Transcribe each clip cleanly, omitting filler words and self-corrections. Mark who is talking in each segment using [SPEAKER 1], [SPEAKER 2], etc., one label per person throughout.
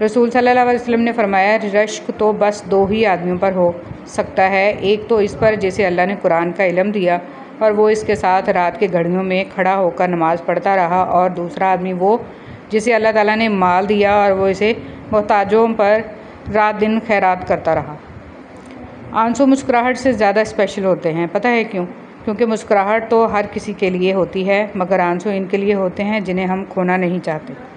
[SPEAKER 1] रसूल सल्लल्लाहु अलैहि वसल्लम ने फरमाया, रश्क तो बस दो ही आदमियों पर हो सकता है, एक तो इस पर जिसे अल्लाह ने कुरान का इल्म दिया और वो इसके साथ रात के घड़ियों में खड़ा होकर नमाज़ पढ़ता रहा, और दूसरा आदमी वो जिसे अल्लाह ताला ने माल दिया और वो इसे मोहताजों पर रात दिन खैरात करता रहा। आंसू मुस्कुराहट से ज़्यादा स्पेशल होते हैं। पता है क्यों? क्योंकि मुस्कुराहट तो हर किसी के लिए होती है, मगर आंसू इनके लिए होते हैं जिन्हें हम खोना नहीं चाहते।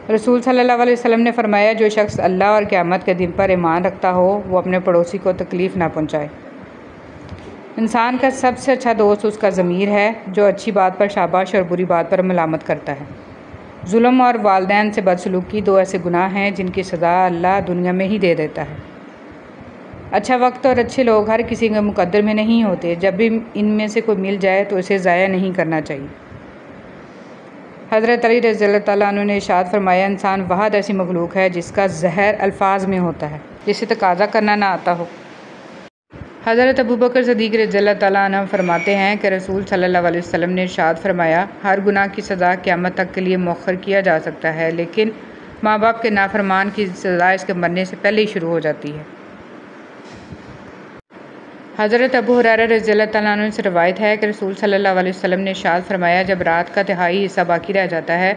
[SPEAKER 1] रसूल सल्लल्लाहु अलैहि वसल्लम ने फरमाया, जो शख्स अल्लाह और क़यामत के दिन पर ईमान रखता हो वो अपने पड़ोसी को तकलीफ़ ना पहुँचाए। इंसान का सबसे अच्छा दोस्त उसका ज़मीर है, जो अच्छी बात पर शाबाश और बुरी बात पर मलामत करता है। जुल्म और वालिदैन से बदसलूकी दो ऐसे गुनाह हैं जिनकी सज़ा अल्लाह दुनिया में ही दे देता है। अच्छा वक्त और अच्छे लोग हर किसी के मुकद्दर में नहीं होते। जब भी इनमें से कोई मिल जाए तो इसे ज़ाया नहीं करना चाहिए। हज़रत अली रज़ियल्लाहु तआला अन्हु ने इरशाद फरमाया, इंसान वाहद ऐसी मखलूक है जिसका ज़हर अल्फाज में होता है, जिसे तकाज़ा करना ना आता हो। हज़रत अबू बकर सिद्दीक़ रज़ियल्लाहु तआला अन्हु फरमाते हैं कि रसूल सल्लल्लाहु अलैहि वसल्लम ने इरशाद फरमाया, हर गुनाह की सज़ा क़यामत तक के लिए मौख़र किया जा सकता है, लेकिन माँ बाप के नाफरमान की सज़ा इसके मरने से पहले ही शुरू हो जाती है। हज़रत अबू हुरैरा रज़ियल्लाहु तआला अन्हु से रवायत है कि रसूल सल्लल्लाहु अलैहि वसल्लम ने इरशाद फरमाया, जब रात का तिहाई हिस्सा बाकी रह जाता है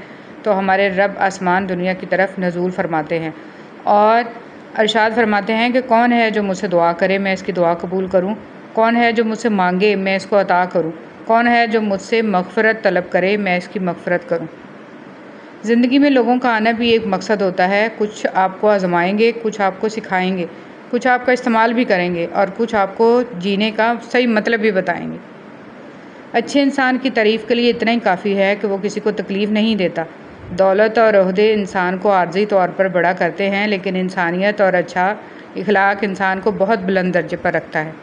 [SPEAKER 1] तो हमारे रब आसमान दुनिया की तरफ नज़ूल फरमाते हैं और इरशाद फरमाते हैं कि कौन है जो मुझसे दुआ करे मैं इसकी दुआ कबूल करूँ, कौन है जो मुझसे मांगे मैं इसको अता करूँ, कौन है जो मुझसे मग़फ़िरत तलब करे मैं इसकी मग़फ़िरत करूँ। ज़िंदगी में लोगों का आना भी एक मकसद होता है। कुछ आपको आजमाएंगे, कुछ आपको सिखाएंगे, कुछ आपका इस्तेमाल भी करेंगे और कुछ आपको जीने का सही मतलब भी बताएंगे। अच्छे इंसान की तारीफ़ के लिए इतना ही काफ़ी है कि वो किसी को तकलीफ़ नहीं देता। दौलत और ओहदे इंसान को आर्जी तौर पर बड़ा करते हैं, लेकिन इंसानियत और अच्छा इखलाक इंसान को बहुत बुलंद दर्जे पर रखता है।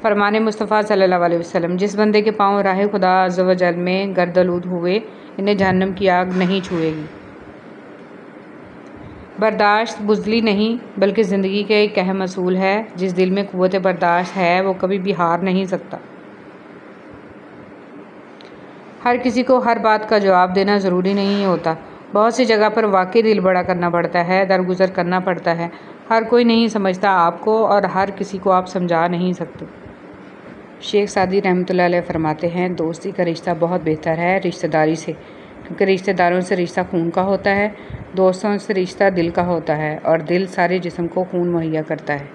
[SPEAKER 1] फरमाने मुस्तफ़ा सल्लल्लाहु अलैहि वसल्लम, जिस बंदे के पाँव राह खुदा अज़्ज़ व जल में गर्दआलूद हुए इन्हें जहन्नम की आग नहीं छुएगी। बर्दाश्त बुज़दिली नहीं बल्कि ज़िंदगी का एक अहम असूल है। जिस दिल में क़ुव्वत बर्दाश्त है वो कभी भी हार नहीं सकता। हर किसी को हर बात का जवाब देना ज़रूरी नहीं होता। बहुत सी जगह पर वाकई दिल बड़ा करना पड़ता है, दरगुज़र करना पड़ता है। हर कोई नहीं समझता आपको और हर किसी को आप समझा नहीं सकते। शेख सादी रहमतुल्लाह अलैह फरमाते हैं, दोस्ती का रिश्ता बहुत बेहतर है रिश्तेदारी से, क्योंकि रिश्तेदारों से रिश्ता खून का होता है, दोस्तों से रिश्ता दिल का होता है और दिल सारे जिस्म को खून मुहैया करता है।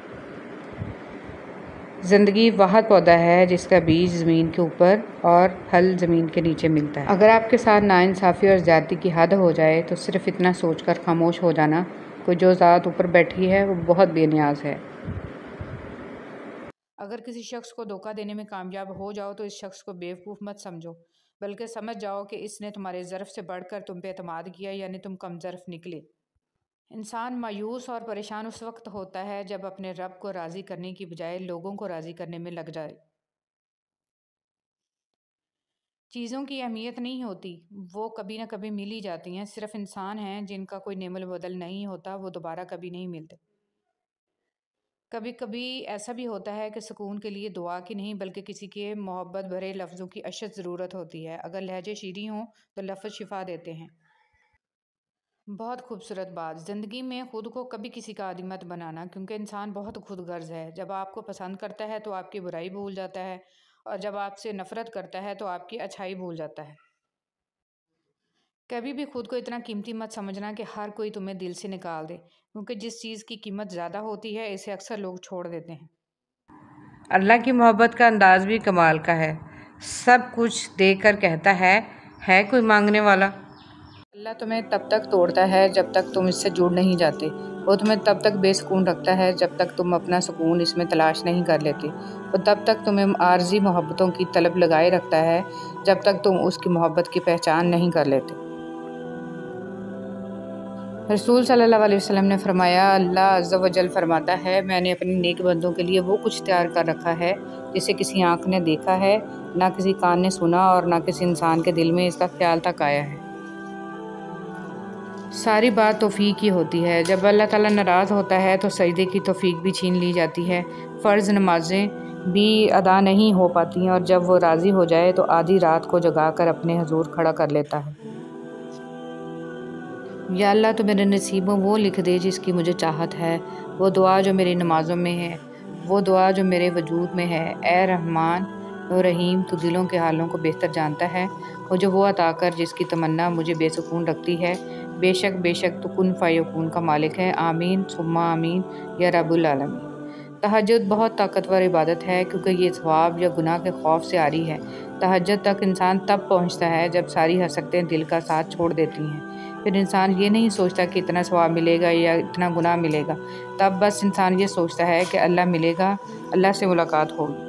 [SPEAKER 1] ज़िंदगी वाहद पौधा है जिसका बीज ज़मीन के ऊपर और फल ज़मीन के नीचे मिलता है। अगर आपके साथ नाइंसाफ़ी और ज़्यादती की हद हो जाए तो सिर्फ़ इतना सोचकर खामोश हो जाना, कोई जो ज़ात ऊपर बैठी है वो बहुत बेनियाज है। अगर किसी शख्स को धोखा देने में कामयाब हो जाओ तो इस शख्स को बेवकूफ़ मत समझो, बल्कि समझ जाओ कि इसने तुम्हारे ज़र्फ़ से बढ़कर तुम पे एतमाद किया, यानी तुम कम ज़र्फ़ निकले। इंसान मायूस और परेशान उस वक्त होता है जब अपने रब को राज़ी करने की बजाय लोगों को राज़ी करने में लग जाए। चीज़ों की अहमियत नहीं होती, वो कभी न कभी मिल ही जाती हैं। सिर्फ इंसान हैं जिनका कोई नेमल बदल नहीं होता, वो दोबारा कभी नहीं मिलते। कभी कभी ऐसा भी होता है कि सुकून के लिए दुआ की नहीं बल्कि किसी के मोहब्बत भरे लफ्ज़ों की अशद ज़रूरत होती है। अगर लहजे शीरी हों तो लफ्ज़ शिफा देते हैं। बहुत खूबसूरत बात, ज़िंदगी में ख़ुद को कभी किसी का आदी मत बनाना, क्योंकि इंसान बहुत खुदगर्ज़ है। जब आपको पसंद करता है तो आपकी बुराई भूल जाता है और जब आपसे नफ़रत करता है तो आपकी अच्छाई भूल जाता है। कभी भी खुद को इतना कीमती मत समझना कि हर कोई तुम्हें दिल से निकाल दे, क्योंकि जिस चीज़ की कीमत ज़्यादा होती है इसे अक्सर लोग छोड़ देते हैं। अल्लाह की मोहब्बत का अंदाज़ भी कमाल का है। सब कुछ देकर कहता है कोई मांगने वाला। अल्लाह तुम्हें तब तक तोड़ता है जब तक तुम इससे जुड़ नहीं जाते। वो तुम्हें तब तक बेसुकून रखता है जब तक तुम अपना सुकून इसमें तलाश नहीं कर लेते। वो तब तक तुम्हें आर्जी मोहब्बतों की तलब लगाए रखता है जब तक तुम उसकी मोहब्बत की पहचान नहीं कर लेते। रसूल सल्लल्लाहु अलैहि वसल्लम ने फरमाया, अल्लाह अज़्ज़ व जल फरमाता है, मैंने अपने नेक बंदों के लिए वो कुछ तैयार कर रखा है जिसे किसी आँख ने देखा है, ना किसी कान ने सुना और ना किसी इंसान के दिल में इसका ख्याल तक आया है। सारी बात तौफीक की होती है। जब अल्लाह ताला नाराज़ होता है तो सजदे की तौफीक भी छीन ली जाती है, फ़र्ज़ नमाजें भी अदा नहीं हो पाती हैं और जब वो राज़ी हो जाए तो आधी रात को जगा कर अपने हुज़ूर खड़ा कर लेता है। या अल्लाह तो मेरे नसीबों वो लिख दे जिसकी मुझे चाहत है, वो दुआ जो मेरी नमाज़ों में है, वो दुआ जो मेरे वजूद में है। ए रहमान और रहीम, तू दिलों के हालों को बेहतर जानता है। मुझे वो अता कर जिसकी तमन्ना मुझे बेसुकून रखती है। बेशक बेशक तू कुन फ़यकून का मालिक है। आमीन सुम्मा आमीन या रब्बुल आलमीन। तहज्जुद बहुत ताकतवर इबादत है क्योंकि ये सवाब या गुनाह के खौफ से आ रही है। तहज्जुद तक इंसान तब पहुंचता है जब सारी हसरतें दिल का साथ छोड़ देती हैं। फिर इंसान ये नहीं सोचता कि इतना सवाब मिलेगा या इतना गुनाह मिलेगा। तब बस इंसान ये सोचता है कि अल्लाह मिलेगा, अल्लाह से मुलाकात होगी।